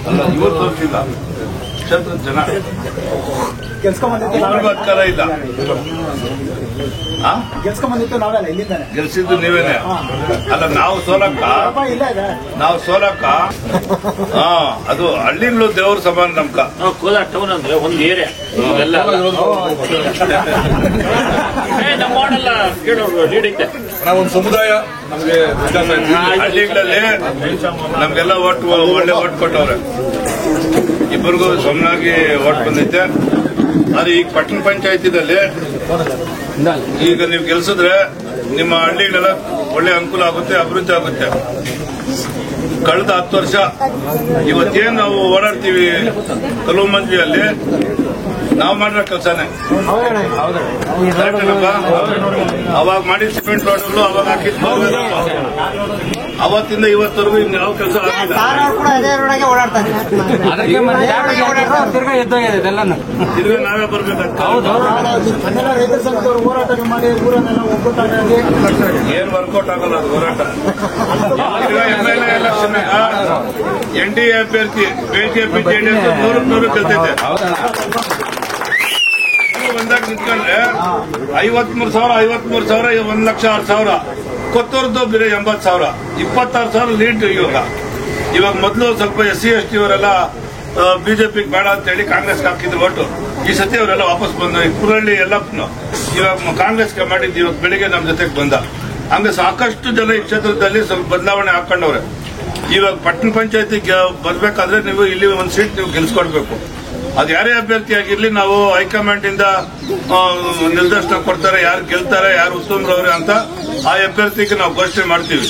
ಅಲ್ಲ ಇವರು ತೋರಿಸಿಲ್ಲ, ಕ್ಷೇತ್ರದ ಜನ ಒಬ್ಬರಿಗೂ ಅಧಿಕಾರ ಇಲ್ಲ. ಗೆಲ್ಸ್ಕೊಂಡ್ಬಂದಿತ್ತು ನಾವೇನ, ಇಲ್ಲಿಂದಾನೆ ಗೆಲ್ಸಿದ್ದು ನೀವೇನೆ. ಅಲ್ಲ ನಾವು ಸೋಲಕ್ಕ ಅದು ಹಳ್ಳಿಗಳು ದೇವ್ರ ಸಮಾನ ನಮ್ಕ. ಕೋಲಾರ ಟೌನ್ ಅಂದ್ರೆ ಒಂದು ಏರಿಯಾ, ನಮ್ಮ ವಾರ್ಡೆಲ್ಲ ಕೇಳೋರು ಲೀಡ್ ಐತೆ. ಒಂದು ಸಮುದಾಯ ನಮಗೆ ಹಳ್ಳಿಗಳಲ್ಲಿ ನಮ್ಗೆಲ್ಲ ಒಳ್ಳೆ ಓಟ್ ಕೊಟ್ಟವ್ರೆ. ಇಬ್ಬರಿಗೂ ಸಮನಾಗಿ ಓಟ್ ಬಂದೈತೆ. ಆದ್ರೆ ಈಗ ಪಟ್ಟಣ ಪಂಚಾಯತಿದಲ್ಲಿ ಈಗ ನೀವು ಗೆಲ್ಸಿದ್ರೆ ನಿಮ್ಮ ಹಳ್ಳಿಗಳೆಲ್ಲ ಒಳ್ಳೆ ಅನುಕೂಲ ಆಗುತ್ತೆ, ಅಭಿವೃದ್ಧಿ ಆಗುತ್ತೆ. ಕಳೆದ 10 ವರ್ಷ ಇವತ್ತೇನು ನಾವು ಓಡಾಡ್ತೀವಿ ಕಲವು ಮಂಜಿಯಲ್ಲಿ, ನಾವು ಮಾಡಿರೋ ಕೆಲಸನೇ. ಅವಾಗ ಮಾಡಿದ ಸಿಮೆಂಟ್ ರೋಡ್, ಅವಾಗ ಹಾಕಿದ್ದು ಅವತ್ತಿಂದ ಇವತ್ತರೆಗೂ ಇನ್ನು ಯಾವ ಕೆಲಸ ಆಗಿಲ್ಲ. ತಿರ್ಗಿ ನಾವೇ ಬರ್ಬೇಕಾಗ್ತದೆ. ಏನ್ ವರ್ಕೌಟ್ ಆಗಲ್ಲ ಅದು ಹೋರಾಟ. MLA ಎಲೆಕ್ಷನ್ NDA ಅಭ್ಯರ್ಥಿ ಬಿಜೆಪಿ JDS 100 ಗೆಲ್ತೈತೆ. ಬಂದಾಗ ನಿಂತ್ಕೊಂಡ್ರೆ 53,000 1,06,000 ಕೊತ್ತೂರ್ದು ಬೇರೆ 80,000 26,000 ಲೀಡ್. ಇವಾಗ ಮೊದಲು ಸ್ವಲ್ಪ SC ST ಅವರೆಲ್ಲ ಬಿಜೆಪಿಗೆ ಬೇಡ ಅಂತ ಹೇಳಿ ಕಾಂಗ್ರೆಸ್ಗೆ ಹಾಕಿದ್ರು ಓಟು. ಈ ಸತಿ ಅವರೆಲ್ಲ ವಾಪಸ್ ಬಂದ. ಕುರಳ್ಳಿ ಎಲ್ಲಪ್ಪನು ಇವಾಗ ಕಾಂಗ್ರೆಸ್ಗೆ ಮಾಡಿದ್ದು ಇವತ್ತು ಬೆಳಿಗ್ಗೆ ನಮ್ಮ ಜೊತೆಗೆ ಬಂದ. ಹಂಗೆ ಸಾಕಷ್ಟು ಜನ ಈ ಕ್ಷೇತ್ರದಲ್ಲಿ ಸ್ವಲ್ಪ ಬದಲಾವಣೆ ಹಾಕೊಂಡವ್ರೆ. ಇವಾಗ ಪಟ್ಟಣ ಪಂಚಾಯತಿ ಬರ್ಬೇಕಾದ್ರೆ ನೀವು ಇಲ್ಲಿ ಒಂದು ಸೀಟ್ ನೀವು ಗೆಲ್ಸ್ಕೊಡ್ಬೇಕು. ಅದು ಯಾರೇ ಅಭ್ಯರ್ಥಿ ಆಗಿರ್ಲಿ, ನಾವು ಹೈಕಮಾಂಡ್ ಇಂದ ನಿರ್ದೇಶನ ಕೊಡ್ತಾರೆ, ಯಾರು ಗೆಲ್ತಾರೆ, ಯಾರು ಉತ್ತಮರವ್ರೆ ಅಂತ ಆ ಅಭ್ಯರ್ಥಿಗೆ ನಾವು ಘೋಷಣೆ ಮಾಡ್ತೀವಿ.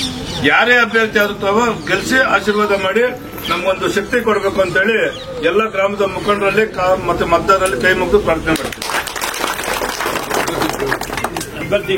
ಯಾರೇ ಅಭ್ಯರ್ಥಿ ಆದ್ರೂ ಗೆಲ್ಸಿ ಆಶೀರ್ವಾದ ಮಾಡಿ ನಮ್ಗೊಂದು ಶಕ್ತಿ ಕೊಡಬೇಕು ಅಂತ ಹೇಳಿ ಎಲ್ಲ ಗ್ರಾಮದ ಮುಖಂಡರಲ್ಲಿ ಮತ್ತೆ ಮತದಾರರಲ್ಲಿ ಕೈ ಮುಗಿದು ಪ್ರಾರ್ಥನೆ ಮಾಡ್ತೀವಿ. ಅಭ್ಯರ್ಥಿ